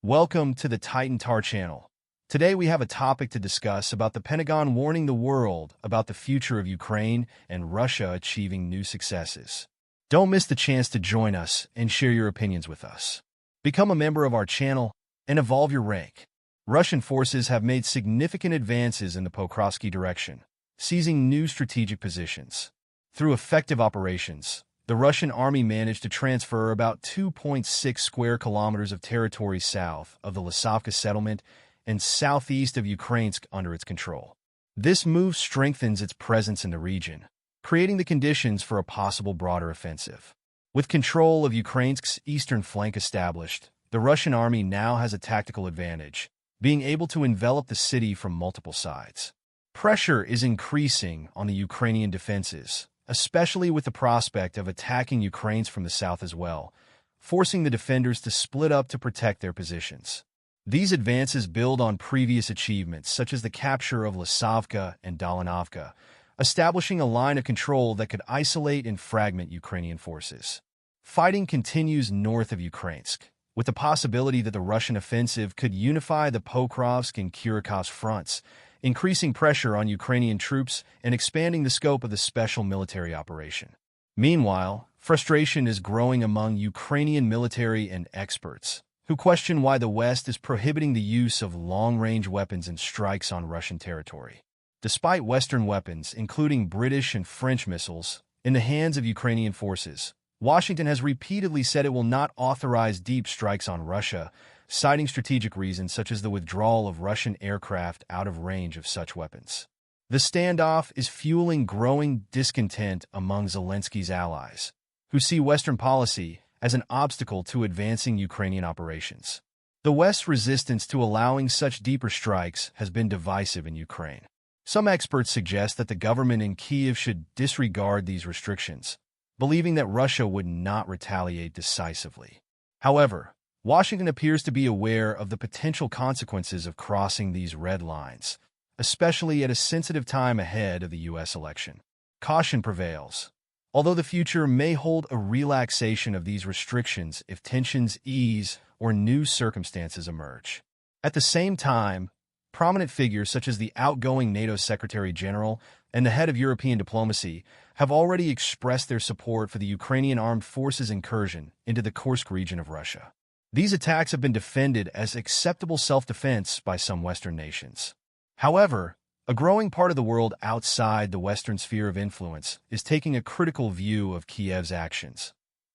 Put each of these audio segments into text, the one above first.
Welcome to the Titan Tar channel. Today we have a topic to discuss about the Pentagon warning the world about the future of Ukraine and Russia achieving new successes. Don't miss the chance to join us and share your opinions with us. Become a member of our channel and evolve your rank. Russian forces have made significant advances in the Pokrovsky direction, seizing new strategic positions. Through effective operations, the Russian army managed to transfer about 2.6 square kilometers of territory south of the Lisavka settlement and southeast of Ukrainsk under its control. This move strengthens its presence in the region, creating the conditions for a possible broader offensive. With control of Ukrainsk's eastern flank established, the Russian army now has a tactical advantage, being able to envelop the city from multiple sides. Pressure is increasing on the Ukrainian defenses, especially with the prospect of attacking Ukraine from the south as well, forcing the defenders to split up to protect their positions. These advances build on previous achievements such as the capture of Lisavka and Dolinovka, establishing a line of control that could isolate and fragment Ukrainian forces. Fighting continues north of Ukrainsk, with the possibility that the Russian offensive could unify the Pokrovsk and Kirikovsk fronts, increasing pressure on Ukrainian troops and expanding the scope of the special military operation. Meanwhile, frustration is growing among Ukrainian military and experts, who question why the West is prohibiting the use of long-range weapons and strikes on Russian territory. Despite Western weapons, including British and French missiles, in the hands of Ukrainian forces, Washington has repeatedly said it will not authorize deep strikes on Russia, citing strategic reasons such as the withdrawal of Russian aircraft out of range of such weapons. The standoff is fueling growing discontent among Zelensky's allies, who see Western policy as an obstacle to advancing Ukrainian operations. The West's resistance to allowing such deeper strikes has been divisive in Ukraine. Some experts suggest that the government in Kyiv should disregard these restrictions, believing that Russia would not retaliate decisively. However, Washington appears to be aware of the potential consequences of crossing these red lines, especially at a sensitive time ahead of the U.S. election. Caution prevails, although the future may hold a relaxation of these restrictions if tensions ease or new circumstances emerge. At the same time, prominent figures such as the outgoing NATO Secretary General and the head of European diplomacy have already expressed their support for the Ukrainian armed forces' incursion into the Kursk region of Russia. These attacks have been defended as acceptable self-defense by some Western nations. However, a growing part of the world outside the Western sphere of influence is taking a critical view of Kiev's actions,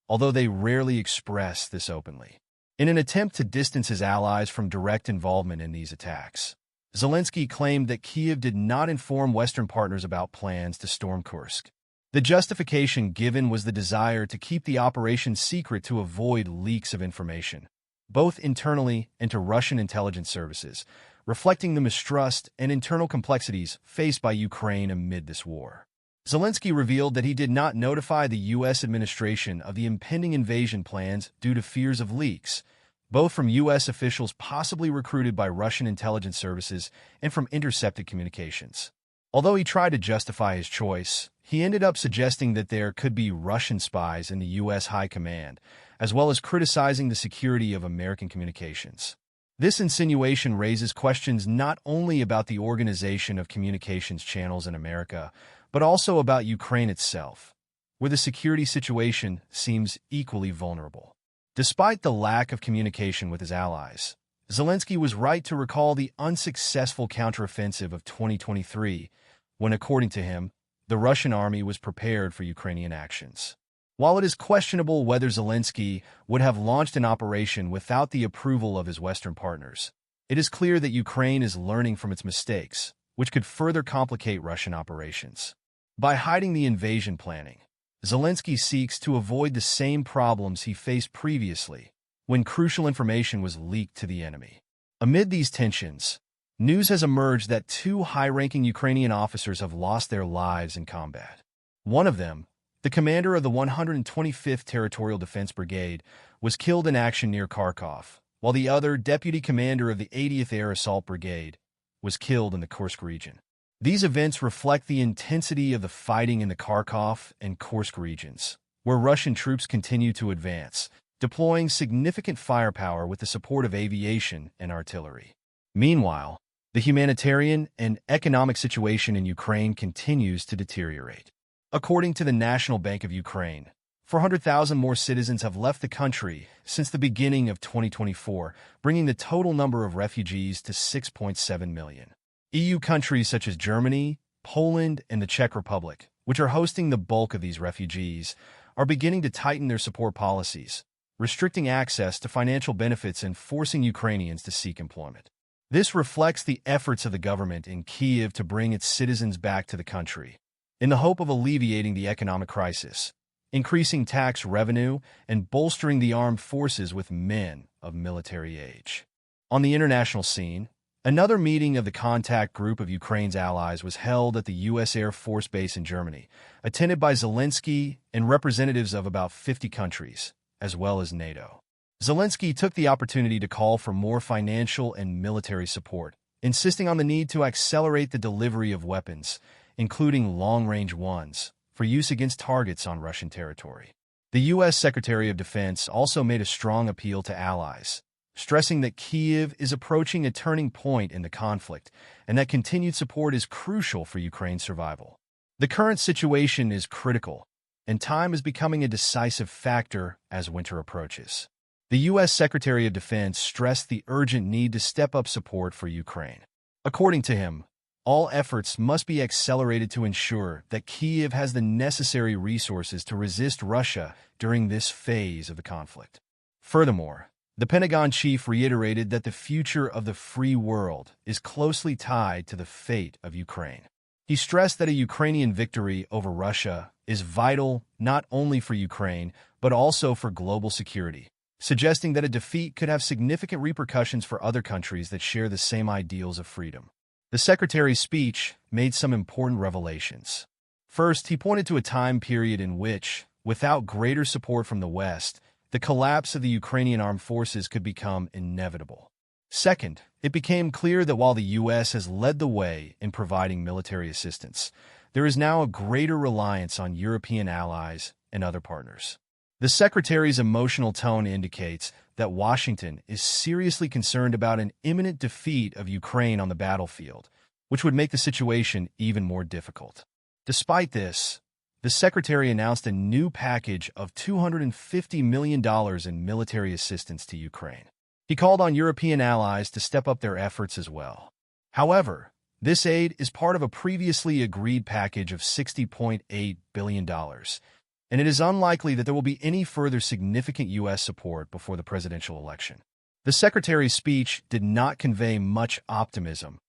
although they rarely express this openly. In an attempt to distance his allies from direct involvement in these attacks, Zelensky claimed that Kyiv did not inform Western partners about plans to storm Kursk. The justification given was the desire to keep the operation secret to avoid leaks of information, both internally and to Russian intelligence services, reflecting the mistrust and internal complexities faced by Ukraine amid this war. Zelensky revealed that he did not notify the U.S. administration of the impending invasion plans due to fears of leaks, both from U.S. officials possibly recruited by Russian intelligence services and from intercepted communications. Although he tried to justify his choice, he ended up suggesting that there could be Russian spies in the U.S. High Command, as well as criticizing the security of American communications. This insinuation raises questions not only about the organization of communications channels in America, but also about Ukraine itself, where the security situation seems equally vulnerable. Despite the lack of communication with his allies, Zelensky was right to recall the unsuccessful counteroffensive of 2023, when, according to him, the Russian army was prepared for Ukrainian actions. While it is questionable whether Zelensky would have launched an operation without the approval of his Western partners, it is clear that Ukraine is learning from its mistakes, which could further complicate Russian operations. By hiding the invasion planning, Zelensky seeks to avoid the same problems he faced previously, when crucial information was leaked to the enemy. Amid these tensions, news has emerged that two high-ranking Ukrainian officers have lost their lives in combat. One of them, the commander of the 125th Territorial Defense Brigade, was killed in action near Kharkov, while the other, deputy commander of the 80th Air Assault Brigade, was killed in the Kursk region. These events reflect the intensity of the fighting in the Kharkov and Kursk regions, where Russian troops continue to advance, deploying significant firepower with the support of aviation and artillery. Meanwhile, the humanitarian and economic situation in Ukraine continues to deteriorate. According to the National Bank of Ukraine, 400,000 more citizens have left the country since the beginning of 2024, bringing the total number of refugees to 6.7 million. EU countries such as Germany, Poland, and the Czech Republic, which are hosting the bulk of these refugees, are beginning to tighten their support policies, restricting access to financial benefits and forcing Ukrainians to seek employment. This reflects the efforts of the government in Kyiv to bring its citizens back to the country, in the hope of alleviating the economic crisis, increasing tax revenue, and bolstering the armed forces with men of military age. On the international scene, another meeting of the contact group of Ukraine's allies was held at the U.S. Air Force Base in Germany, attended by Zelensky and representatives of about 50 countries, as well as NATO. Zelensky took the opportunity to call for more financial and military support, insisting on the need to accelerate the delivery of weapons, including long-range ones, for use against targets on Russian territory. The U.S. Secretary of Defense also made a strong appeal to allies, stressing that Kyiv is approaching a turning point in the conflict and that continued support is crucial for Ukraine's survival. The current situation is critical, and time is becoming a decisive factor as winter approaches. The U.S. Secretary of Defense stressed the urgent need to step up support for Ukraine. According to him, all efforts must be accelerated to ensure that Kyiv has the necessary resources to resist Russia during this phase of the conflict. Furthermore, the Pentagon chief reiterated that the future of the free world is closely tied to the fate of Ukraine. He stressed that a Ukrainian victory over Russia is vital not only for Ukraine, but also for global security, suggesting that a defeat could have significant repercussions for other countries that share the same ideals of freedom. The secretary's speech made some important revelations. First, he pointed to a time period in which, without greater support from the West, the collapse of the Ukrainian armed forces could become inevitable. Second, it became clear that while the U.S. has led the way in providing military assistance, there is now a greater reliance on European allies and other partners. The secretary's emotional tone indicates that Washington is seriously concerned about an imminent defeat of Ukraine on the battlefield, which would make the situation even more difficult. Despite this, the secretary announced a new package of $250 million in military assistance to Ukraine. He called on European allies to step up their efforts as well. However, this aid is part of a previously agreed package of $60.8 billion, and it is unlikely that there will be any further significant U.S. support before the presidential election. The secretary's speech did not convey much optimism,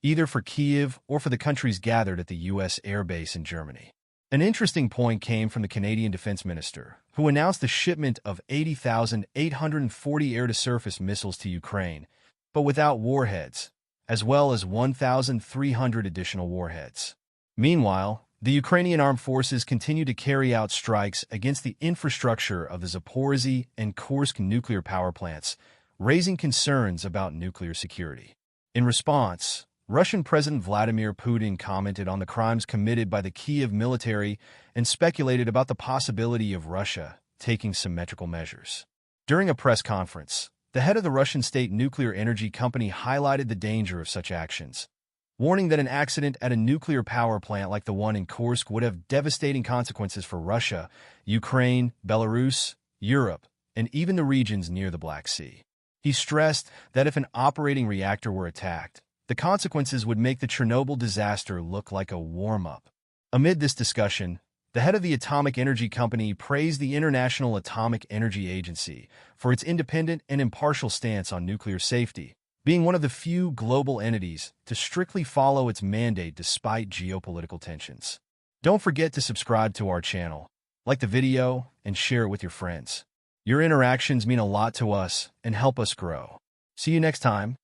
either for Kyiv or for the countries gathered at the U.S. Air Base in Germany. An interesting point came from the Canadian Defense Minister, who announced the shipment of 80,840 air-to-surface missiles to Ukraine, but without warheads, as well as 1,300 additional warheads. Meanwhile, the Ukrainian armed forces continue to carry out strikes against the infrastructure of the Zaporizhzhia and Kursk nuclear power plants, raising concerns about nuclear security. In response, Russian President Vladimir Putin commented on the crimes committed by the Kyiv military and speculated about the possibility of Russia taking symmetrical measures. During a press conference, the head of the Russian state nuclear energy company highlighted the danger of such actions, warning that an accident at a nuclear power plant like the one in Kursk would have devastating consequences for Russia, Ukraine, Belarus, Europe, and even the regions near the Black Sea. He stressed that if an operating reactor were attacked, the consequences would make the Chernobyl disaster look like a warm-up. Amid this discussion, the head of the atomic energy company praised the International Atomic Energy Agency for its independent and impartial stance on nuclear safety, being one of the few global entities to strictly follow its mandate despite geopolitical tensions. Don't forget to subscribe to our channel, like the video, and share it with your friends. Your interactions mean a lot to us and help us grow. See you next time.